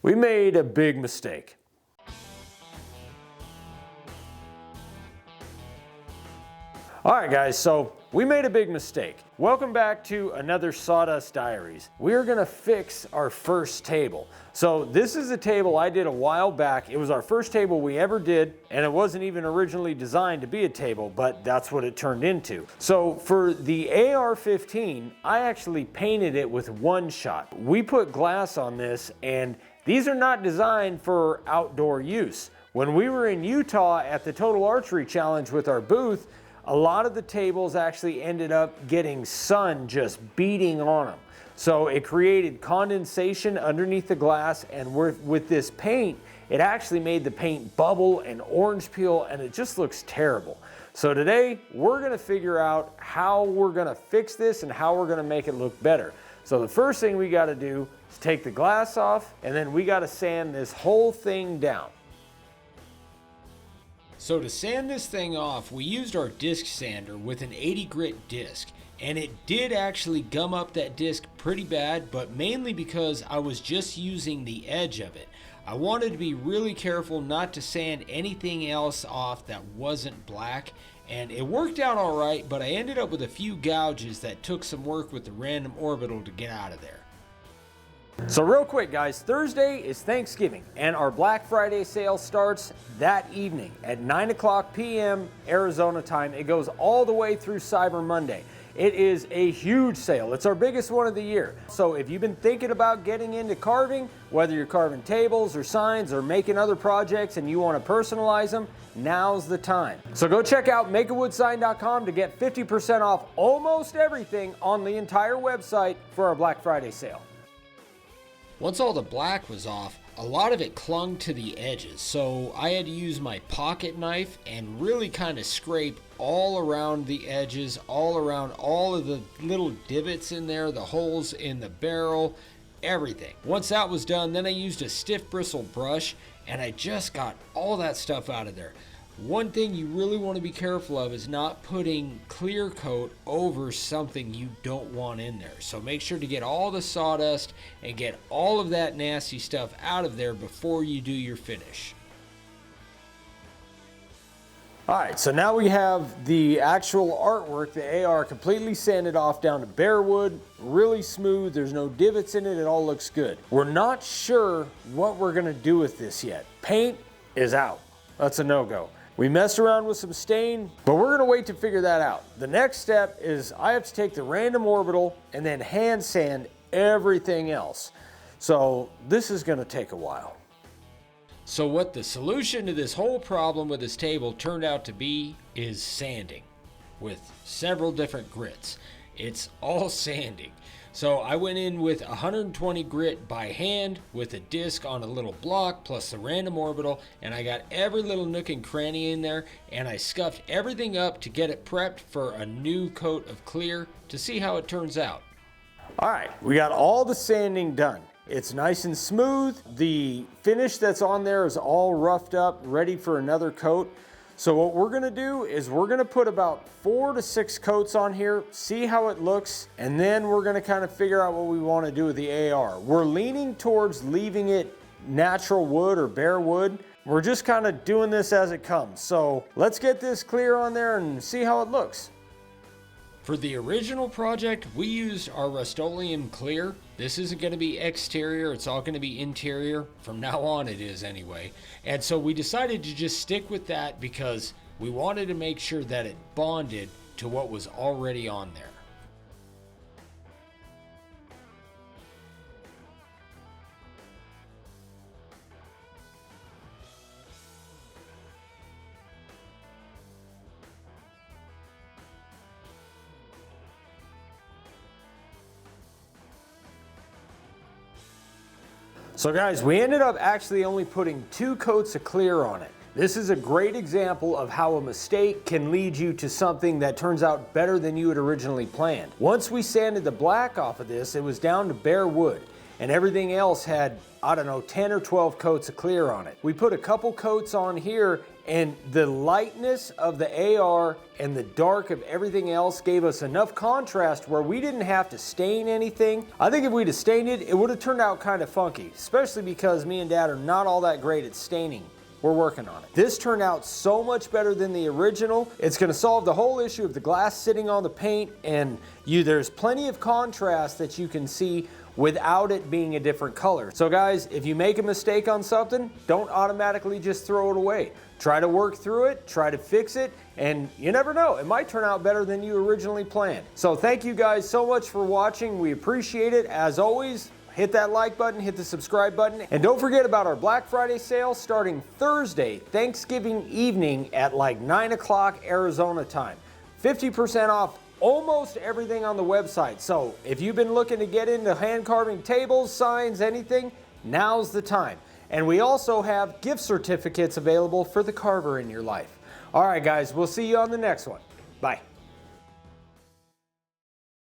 We made a big mistake. All right, guys, so we made a big mistake. Welcome back to another Sawdust Diaries. We're gonna fix our first table. So this is a table I did a while back. It was our first table we ever did, and it wasn't even originally designed to be a table, but that's what it turned into. So for the AR-15, I actually painted it with one shot. We put glass on this, and these are not designed for outdoor use. When we were in Utah at the Total Archery Challenge with our booth, a lot of the tables actually ended up getting sun just beating on them. So it created condensation underneath the glass, and with this paint, it actually made the paint bubble and orange peel, and it just looks terrible. So today, we're gonna figure out how we're gonna fix this and how we're gonna make it look better. So the first thing we gotta do is take the glass off, and then we gotta sand this whole thing down. So to sand this thing off, we used our disc sander with an 80 grit disc, and it did actually gum up that disc pretty bad, but mainly because I was just using the edge of it. I wanted to be really careful not to sand anything else off that wasn't black, and it worked out all right, but I ended up with a few gouges that took some work with the random orbital to get out of there. So real quick, guys, Thursday is Thanksgiving, and our Black Friday sale starts that evening at 9 p.m. Arizona time. It goes all the way through Cyber Monday. It is a huge sale. It's our biggest one of the year. So if you've been thinking about getting into carving, whether you're carving tables or signs or making other projects and you want to personalize them, now's the time. So go check out makeawoodsign.com to get 50% off almost everything on the entire website for our Black Friday sale. Once all the black was off, a lot of it clung to the edges, so I had to use my pocket knife and really kind of scrape all around the edges, all around all of the little divots in there, the holes in the barrel, everything. Once that was done, then I used a stiff bristle brush and I just got all that stuff out of there. One thing you really want to be careful of is not putting clear coat over something you don't want in there. So make sure to get all the sawdust and get all of that nasty stuff out of there before you do your finish. All right, so now we have the actual artwork, the AR, completely sanded off down to bare wood, really smooth, there's no divots in it, it all looks good. We're not sure what we're gonna do with this yet. Paint is out, that's a no-go. We messed around with some stain, but we're gonna wait to figure that out. The next step is I have to take the random orbital and then hand sand everything else. So this is gonna take a while. So what the solution to this whole problem with this table turned out to be is sanding with several different grits. It's all sanding. So I went in with 120 grit by hand with a disc on a little block plus the random orbital, and I got every little nook and cranny in there, and I scuffed everything up to get it prepped for a new coat of clear to see how it turns out. All right, we got all the sanding done. It's nice and smooth. The finish that's on there is all roughed up, ready for another coat. So what we're gonna do is we're gonna put about 4 to 6 coats on here, see how it looks, and then we're gonna kind of figure out what we wanna do with the AR. We're leaning towards leaving it natural wood or bare wood. We're just kind of doing this as it comes. So let's get this clear on there and see how it looks. For the original project, we used our Rust-Oleum clear. This isn't going to be exterior, it's all going to be interior. From now on it is anyway. And so we decided to just stick with that because we wanted to make sure that it bonded to what was already on there. So guys, we ended up actually only putting 2 coats of clear on it. This is a great example of how a mistake can lead you to something that turns out better than you had originally planned. Once we sanded the black off of this, it was down to bare wood, and everything else had I don't know, 10 or 12 coats of clear on it. We put a couple coats on here, and the lightness of the AR and the dark of everything else gave us enough contrast where we didn't have to stain anything. I think if we'd have stained it, it would have turned out kind of funky, especially because me and Dad are not all that great at staining. We're working on it. This turned out so much better than the original. It's gonna solve the whole issue of the glass sitting on the paint, and there's plenty of contrast that you can see without it being a different color. So guys, if you make a mistake on something, don't automatically just throw it away. Try to work through it, try to fix it, and you never know, it might turn out better than you originally planned. So thank you guys so much for watching. We appreciate it. As always, hit that like button, hit the subscribe button, and don't forget about our Black Friday sale starting Thursday, Thanksgiving evening at like 9 o'clock Arizona time. 50% off almost everything on the website. So if you've been looking to get into hand carving tables, signs, anything, now's the time. And we also have gift certificates available for the carver in your life. All right, guys, we'll see you on the next one. Bye.